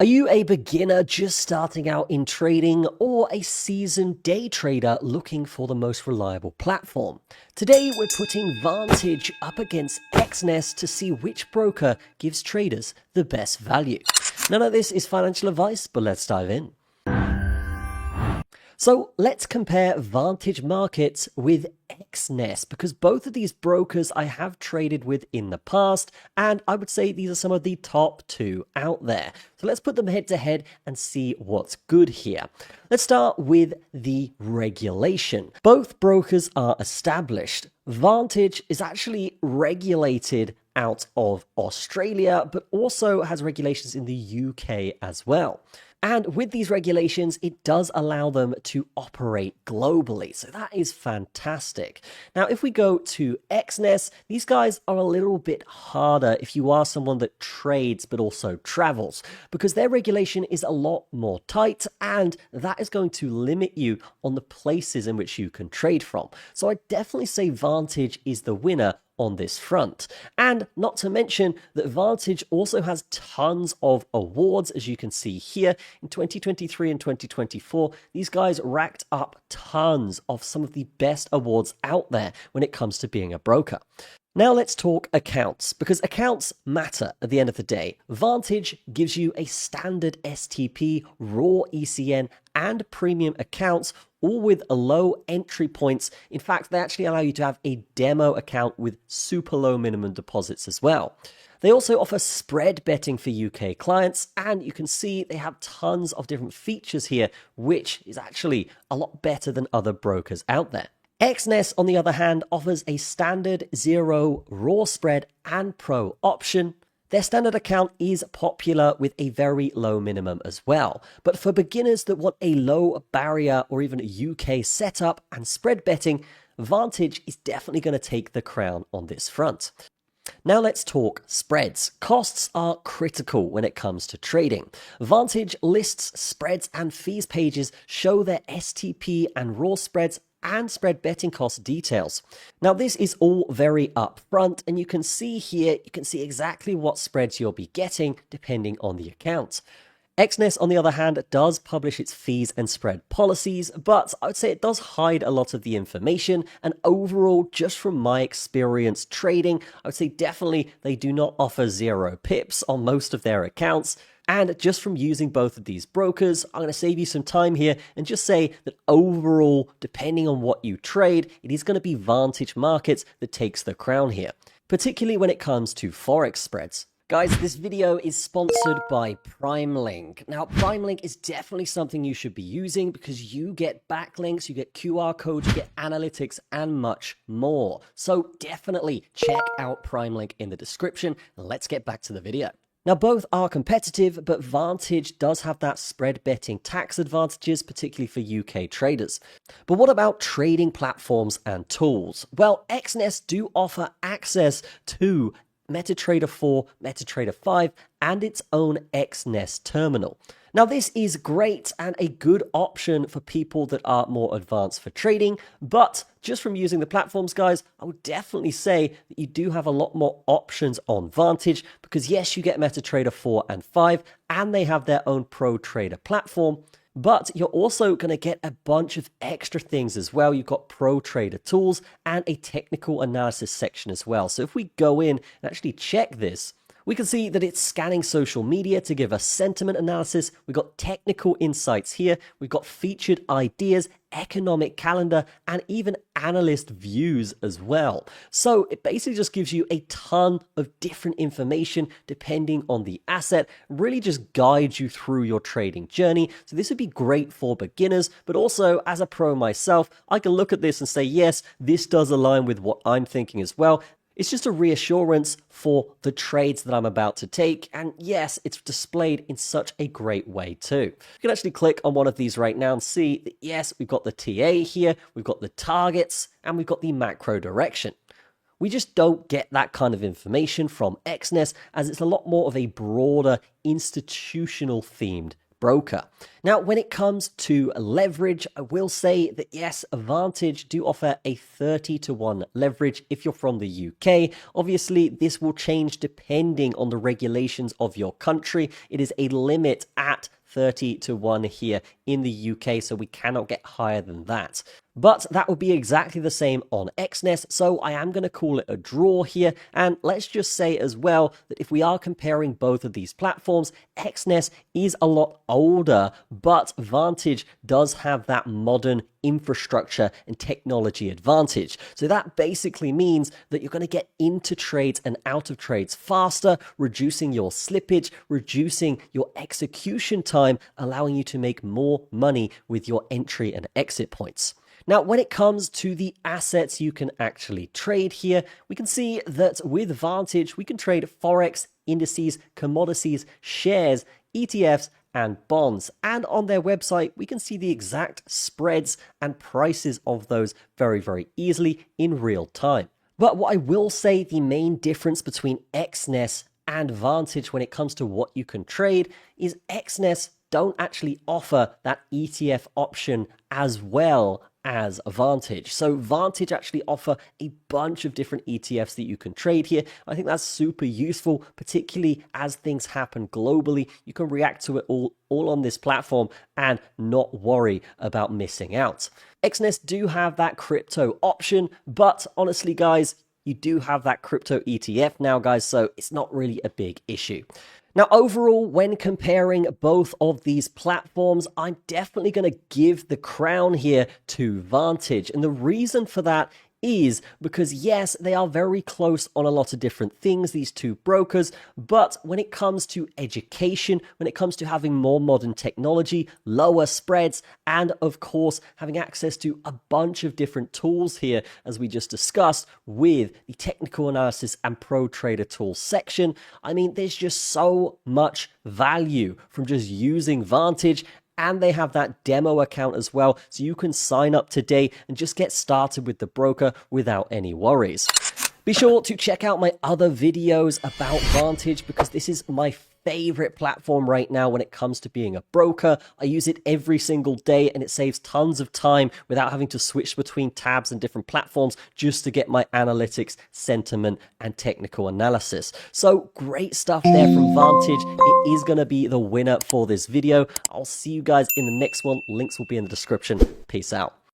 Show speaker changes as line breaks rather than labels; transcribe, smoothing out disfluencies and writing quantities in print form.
Are you a beginner just starting out in trading or a seasoned day trader looking for the most reliable platform? Today we're putting Vantage up against XNest to see which broker gives traders the best value. None of this is financial advice, but let's dive in. So let's compare Vantage Markets with XNest because both of these brokers I have traded with in the past, and I would say these are some of the top two out there. So let's put them head to head and see what's good here. Let's start with the regulation. Both brokers are established. Vantage is actually regulated out of Australia, but also has regulations in the UK as well. And with these regulations, it does allow them to operate globally. So that is fantastic. Now, if we go to XNest, these guys are a little bit harder if you are someone that trades but also travels, because their regulation is a lot more tight, and that is going to limit you on the places in which you can trade from. So I definitely say Vantage is the winner on this front. And not to mention that Vantage also has tons of awards, as you can see here. In 2023 and 2024, these guys racked up tons of some of the best awards out there when it comes to being a broker. Now let's talk accounts, because accounts matter at the end of the day. Vantage gives you a standard STP, raw ECN, and premium accounts, all with a low entry points. In fact, they actually allow you to have a demo account with super low minimum deposits as well. They also offer spread betting for UK clients, and you can see they have tons of different features here, which is actually a lot better than other brokers out there. XNest, on the other hand, offers a standard, zero, raw spread, and pro option. Their standard account is popular with a very low minimum as well. But for beginners that want a low barrier or even a UK setup and spread betting, Vantage is definitely going to take the crown on this front. Now let's talk spreads. Costs are critical when it comes to trading. Vantage lists spreads and fees pages show their STP and raw spreads and spread betting cost details. Now this is all very upfront, and you can see here, you can see exactly what spreads you'll be getting depending on the account. XNest, on the other hand, does publish its fees and spread policies, but I would say it does hide a lot of the information, and overall, just from my experience trading, I would say definitely they do not offer zero pips on most of their accounts. And just from using both of these brokers, I'm going to save you some time here and just say that overall, depending on what you trade, it is going to be Vantage Markets that takes the crown here, particularly when it comes to Forex spreads. Guys, this video is sponsored by PrimeLink. Now, PrimeLink is definitely something you should be using because you get backlinks, you get QR codes, you get analytics, and much more. So definitely check out PrimeLink in the description. Let's get back to the video. Now, both are competitive, but Vantage does have that spread betting tax advantages, particularly for UK traders. But what about trading platforms and tools? Well, XNest do offer access to MetaTrader 4, MetaTrader 5, and its own XNest terminal. Now, this is great and a good option for people that are more advanced for trading, but just from using the platforms, guys, I would definitely say that you do have a lot more options on Vantage because, yes, you get MetaTrader 4 and 5, and they have their own Pro Trader platform. But you're also going to get a bunch of extra things as well. You've got Pro Trader tools and a technical analysis section as well. So if we go in and actually check this, we can see that it's scanning social media to give us sentiment analysis. We've got technical insights here. We've got featured ideas, economic calendar, and even analyst views as well. So it basically just gives you a ton of different information depending on the asset, really just guides you through your trading journey. So this would be great for beginners, but also as a pro myself, I can look at this and say, yes, this does align with what I'm thinking as well. It's just a reassurance for the trades that I'm about to take. And yes, it's displayed in such a great way too. You can actually click on one of these right now and see that, yes, we've got the TA here, we've got the targets, and we've got the macro direction. We just don't get that kind of information from XNest, as it's a lot more of a broader institutional themed broker. Now, when it comes to leverage, I will say that yes, Vantage do offer a 30-to-1 leverage if you're from the UK. Obviously, this will change depending on the regulations of your country. It is a limit at 30-to-1 here in the UK, so we cannot get higher than that. But that would be exactly the same on Exness, so I am going to call it a draw here. And let's just say as well that if we are comparing both of these platforms, Exness is a lot older, but Vantage does have that modern infrastructure and technology advantage. So that basically means that you're going to get into trades and out of trades faster, reducing your slippage, reducing your execution time, allowing you to make more money with your entry and exit points. Now, when it comes to the assets you can actually trade here, we can see that with Vantage, we can trade Forex, indices, commodities, shares, ETFs, and bonds. And on their website, we can see the exact spreads and prices of those very, very easily in real time. But what I will say, the main difference between Exness and Vantage when it comes to what you can trade is Exness don't actually offer that ETF option as well as Vantage. So Vantage actually offer a bunch of different ETFs that you can trade here. I think that's super useful, particularly as things happen globally. You can react to it all on this platform and not worry about missing out. Exness do have that crypto option, but honestly, guys, you do have that crypto ETF now, guys, so it's not really a big issue. Now, overall, when comparing both of these platforms, I'm definitely going to give the crown here to Vantage. And the reason for that is because, yes, they are very close on a lot of different things, these two brokers, but when it comes to education, when it comes to having more modern technology, lower spreads, and of course, having access to a bunch of different tools here, as we just discussed with the technical analysis and pro trader tools section, I mean, there's just so much value from just using Vantage. And they have that demo account as well, so you can sign up today and just get started with the broker without any worries. Be sure to check out my other videos about Vantage because this is my favorite platform right now when it comes to being a broker. I use it every single day and it saves tons of time without having to switch between tabs and different platforms just to get my analytics, sentiment, and technical analysis. So great stuff there from Vantage. It is going to be the winner for this video. I'll see you guys in the next one. Links will be in the description. Peace out.